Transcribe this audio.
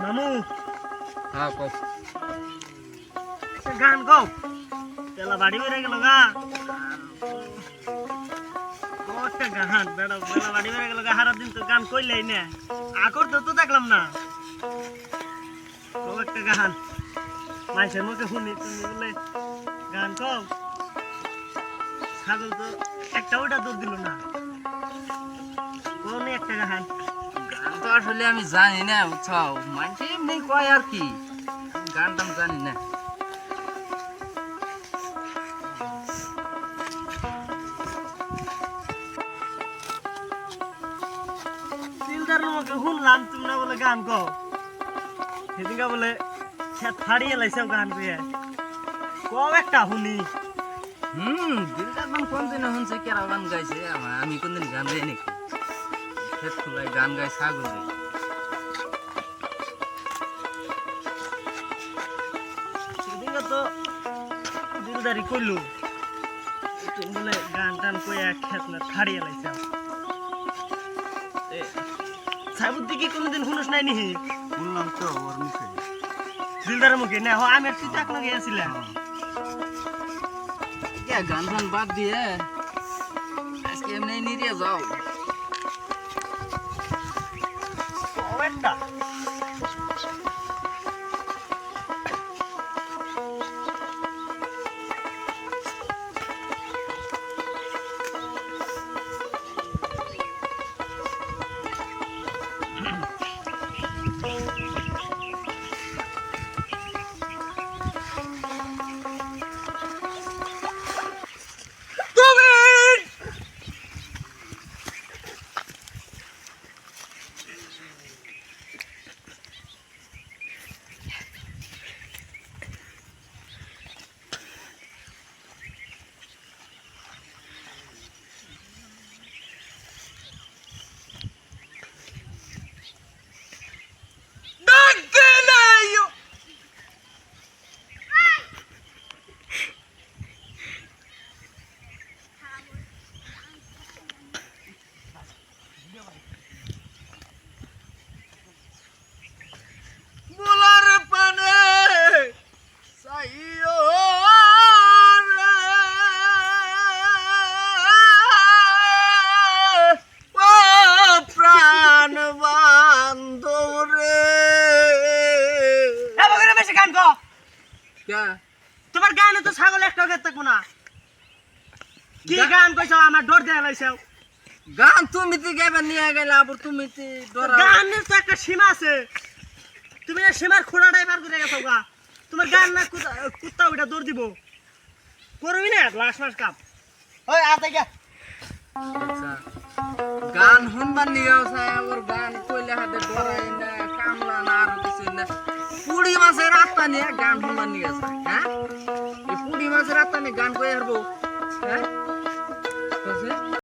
মামু হ্যাঁ কও গান গাও তেলা বাড়ি বেড়ে গেল গা একটা গান বেড়া বেড়া বাড়ি বেড়ে গেল গা সারা দিন তো গান কইলেই না আকর তো দেখলাম না ও একটা গান মাইসের মুখে শুনি তুমি বলে গান কও ছাগল তো একটা ওটা দৌড় দিল না কোন একটা গান গান তো আসলে আমি জানি না বুঝছাও মানুষ এমনি কয় আর কি গান টান জানি না সিলদার মুখে শুনলাম তুমি না বলে গান কও সেদিনকে বলে খেত ফাড়িয়ে লাইছে গান কইয়া কও একটা শুনি দিলদার মান কোন দিন শুনছে কেরা গান গাইছে আমি কোনদিন গান গাই নাকি খেত খোলায় গান গাই ছাগল গাই সেদিনকে তো দিলদারি কইলো তুমি বলে গান টান কইয়া খেত না ফাড়িয়ে লাইছে সাইবুদ্দি কি কোনদিন শুনস নাই নিহি শুনলাম তো ওর মুখে দিলদারের মুখে না আমি আর তুই তো একলা গিয়েছিলাম গান টান বাদ দিয়ে আজকে এমনি নিয়ে যাও কও একটা মোলার পানে চাইও ও প্রাণ বান্ধব রে বেশি গান কও কে তোমার গানে তো ছাগল একটা খেতে থাকবো না কি গান কইছো আমার ডর দেয়া লাইছো গান তুমি তো গাইবা নিয়ে গেলে আবার তুমি তো ডরা গানের তো একটা সীমা আছে তুমি এই সীমার খোড়াটাই পার করে গেছো গা তোমার গান না কুত্তা ওইটা দৌড় দিব করবি না লাস্ট মাস কাপ ওই আতে গা আচ্ছা গান শুনবার নিয়ে আসে আবার গান কইলে হাতে ডরাই না কামলা না আর কিছু না পুড়ি মাছের রাস্তা নিয়ে গান শুনবার নিয়ে আসে হ্যাঁ এই পুড়ি মাছের রাস্তা নিয়ে গান কই হারবো হ্যাঁ